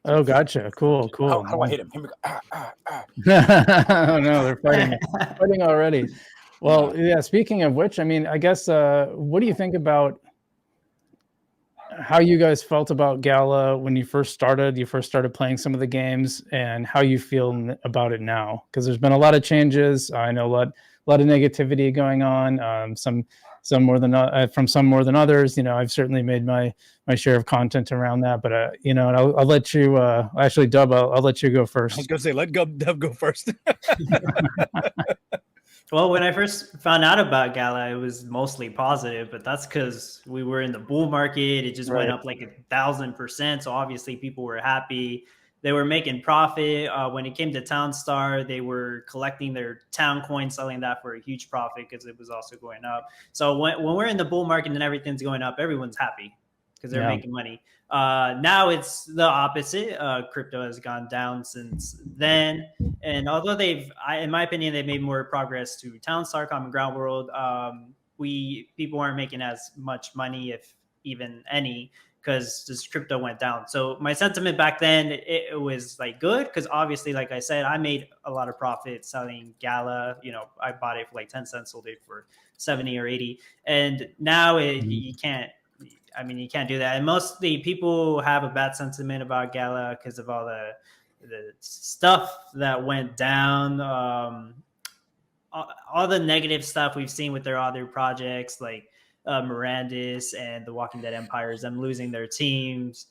Oh, gotcha. Cool, cool. How do I hit him? Here we go. Oh no, they're fighting already. Well, yeah. Speaking of which, I mean, I guess, what do you think about how you guys felt about Gala when you first started? You first started playing some of the games, and how you feel about it now? Because there's been a lot of changes. I know a lot of negativity going on. Some more than from some more than others. You know, I've certainly made my share of content around that. But you know, and I'll let you. Actually, Dub, I'll let you go first. I was gonna say, let Dub go first. Well, when I first found out about Gala, it was mostly positive, but that's because we were in the bull market. It just went up like 1,000%. So obviously people were happy. They were making profit. When it came to Townstar, they were collecting their town coin, selling that for a huge profit because it was also going up. So when we're in the bull market and everything's going up, everyone's happy because they're making money. Now it's the opposite. Crypto has gone down since then. And although in my opinion, they've made more progress to Townstar, Common Ground World, people aren't making as much money, if even any, because this crypto went down. So my sentiment back then, it was like good, because obviously, like I said, I made a lot of profit selling Gala. You know, I bought it for like 10 cents, sold it for 70 or 80. And now you can't. I mean, you can't do that. And mostly people have a bad sentiment about Gala because of all the stuff that went down, all the negative stuff we've seen with their other projects, like Mirandus and the Walking Dead Empires, them losing their teams,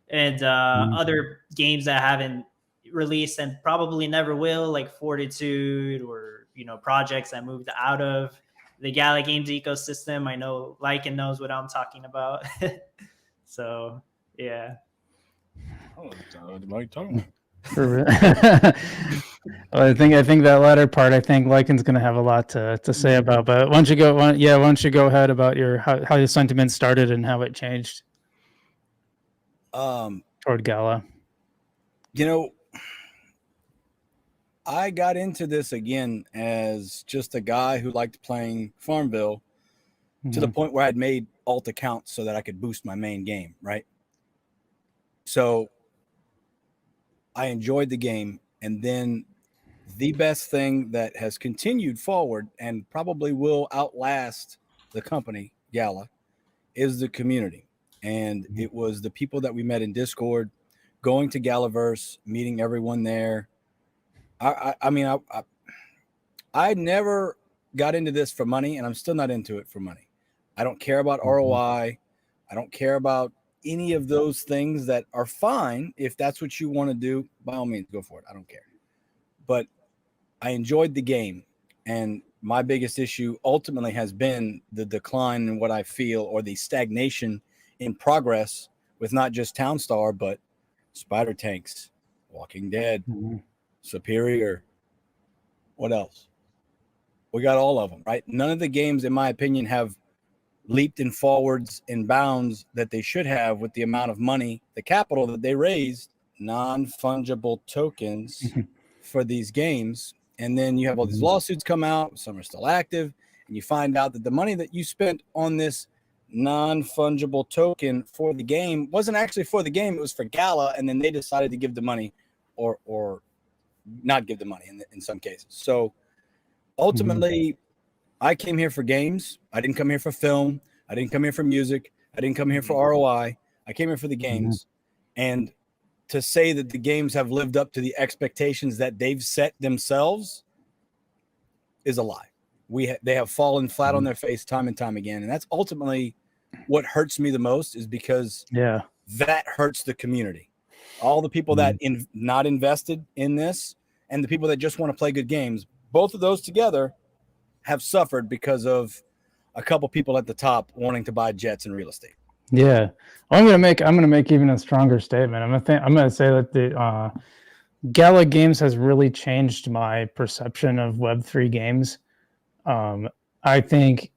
and other games that haven't released and probably never will, like Fortitude, or, you know, projects that moved out of the Gala Games ecosystem. I know Lycan knows what I'm talking about. So, yeah. Oh, what are you talking about? Well, I think that latter part, I think Lycan's going to have a lot to say about. But why don't you go ahead about how your sentiment started and how it changed toward Gala. You know, I got into this again as just a guy who liked playing Farmville to the point where I'd made alt accounts so that I could boost my main game, right? So I enjoyed the game. And then the best thing that has continued forward and probably will outlast the company, Gala, is the community. And it was the people that we met in Discord, going to Galaverse, meeting everyone there. I mean, I never got into this for money, and I'm still not into it for money. I don't care about ROI. I don't care about any of those things that are fine. If that's what you want to do, by all means, go for it. I don't care. But I enjoyed the game, and my biggest issue ultimately has been the decline in what I feel, or the stagnation in progress with not just Townstar, but Spider Tanks, Walking Dead, Superior. What else? We got all of them, right? None of the games, in my opinion, have leaped in forwards in bounds that they should have with the amount of money, the capital that they raised, non-fungible tokens for these games. And then you have all these lawsuits come out, some are still active, and you find out that the money that you spent on this non-fungible token for the game wasn't actually for the game, it was for Gala, and then they decided to give the money or not give the money in some cases. So ultimately, I came here for games. I didn't come here for film. I didn't come here for music. I didn't come here for ROI. I came here for the games. And to say that the games have lived up to the expectations that they've set themselves is a lie. They have fallen flat on their face time and time again. And that's ultimately what hurts me the most, is because that hurts the community. All the people that not invested in this, and the people that just want to play good games, both of those together have suffered because of a couple people at the top wanting to buy jets and real estate. Yeah, well, I'm gonna make even a stronger statement. I'm gonna say that the Gala Games has really changed my perception of Web3 games. I think,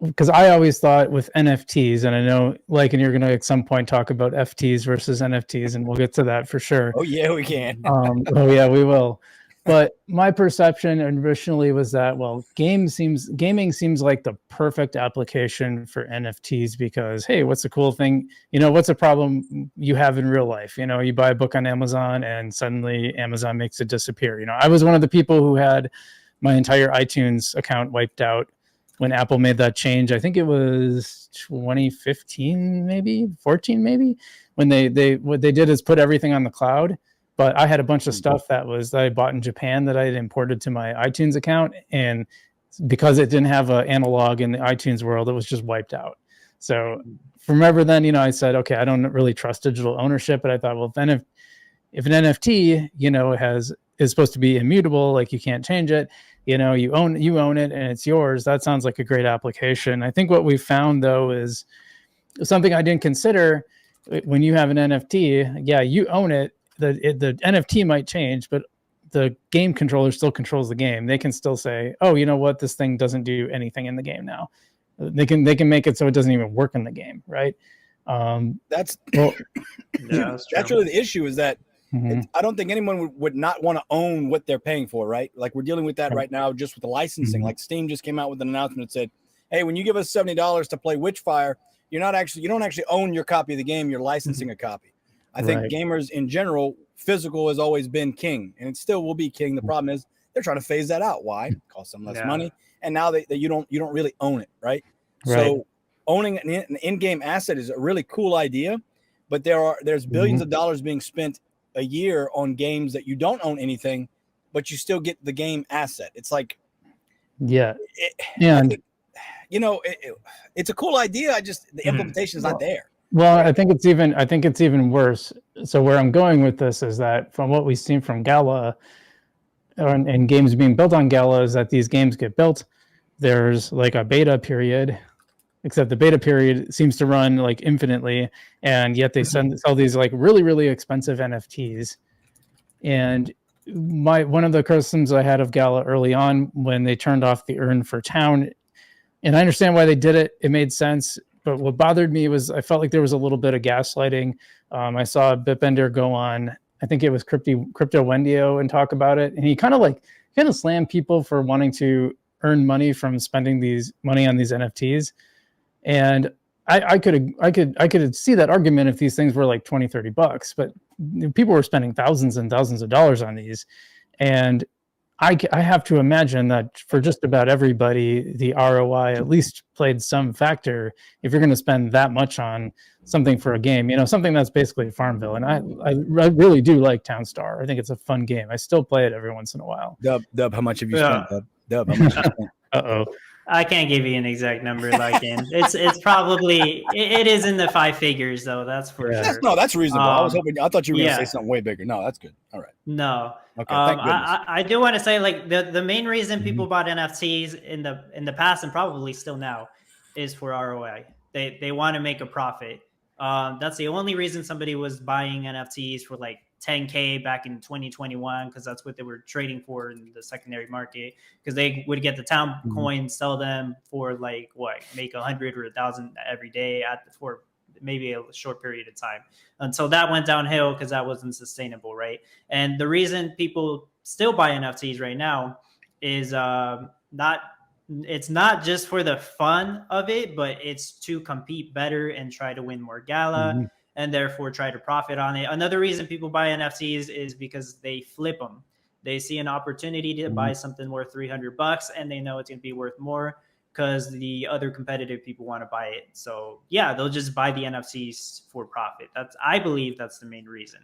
because I always thought with NFTs, and I know, like, and you're gonna at some point talk about FTs versus NFTs, and we'll get to that for sure. Oh yeah, we can. Oh yeah, we will. But my perception initially was that, well, gaming seems like the perfect application for NFTs because, hey, what's the cool thing? What's a problem you have in real life? You buy a book on Amazon and suddenly Amazon makes it disappear. I was one of the people who had my entire iTunes account wiped out when Apple made that change. I think it was 2015, maybe 14, maybe, when what they did is put everything on the cloud. But I had a bunch of stuff that I bought in Japan that I had imported to my iTunes account, and because it didn't have an analog in the iTunes world, it was just wiped out. So from ever then, I said, okay, I don't really trust digital ownership. But I thought, well, then if an NFT, is supposed to be immutable, like you can't change it, you own it and it's yours. That sounds like a great application. I think what we found though is something I didn't consider. When you have an NFT, yeah, you own it. The NFT might change, but the game controller still controls the game. They can still say, oh, you know what, this thing doesn't do anything in the game now. They can make it so it doesn't even work in the game, right? That's Yeah, that's really the issue, is that Mhm. I don't think anyone would not want to own what they're paying for, right? Like, we're dealing with that right now just with the licensing. Mhm. Like, Steam just came out with an announcement that said, hey, when you give us $70 to play Witchfire, you don't actually own your copy of the game, you're licensing a copy. I think gamers in general, physical has always been king, and it still will be king. The problem is they're trying to phase that out. Why? It costs them less money, and now that you don't really own it, right? So owning an in-game asset is a really cool idea, but there's billions of dollars being spent a year on games that you don't own anything, but you still get the game asset. It's like, it's a cool idea. The implementation is not there. Well, I think it's even worse. So where I'm going with this is that from what we've seen from Gala and games being built on Gala is that these games get built. There's like a beta period, except the beta period seems to run like infinitely, and yet they sell these like really, really expensive NFTs. And one of the criticisms I had of Gala early on when they turned off the earn for town, and I understand why they did it, it made sense. But what bothered me was I felt like there was a little bit of gaslighting. I saw Bitbender go on, I think it was Crypto Wendio, and talk about it, and he kind of slammed people for wanting to earn money from spending these money on these NFTs. And I could see that argument if these things were like $20-$30, but people were spending thousands and thousands of dollars on these. And I have to imagine that for just about everybody, the ROI at least played some factor if you're going to spend that much on something for a game, something that's basically Farmville. And I really do like Townstar. I think it's a fun game. I still play it every once in a while. Dub, how much have you spent? Dub, how much have you spent? Uh-oh. I can't give you an exact number, Lycan. It's probably it is in the 5 figures though. That's for sure. No, that's reasonable. I thought you were going to say something way bigger. No, that's good. All right. No. Okay. Thank goodness. I do want to say, like, the main reason people bought NFTs in the past and probably still now is for ROI. They want to make a profit. That's the only reason somebody was buying NFTs for like 10K back in 2021, because that's what they were trading for in the secondary market, because they would get the town coins, sell them for like make 100 or 1,000 every day for maybe a short period of time, until that went downhill because that wasn't sustainable, right? And the reason people still buy NFTs right now is it's not just for the fun of it, but it's to compete better and try to win more Gala and therefore try to profit on it. Another reason people buy NFTs is because they flip them. They see an opportunity to buy something worth $300 and they know it's going to be worth more because the other competitive people want to buy it. So yeah, they'll just buy the NFTs for profit. I believe that's the main reason.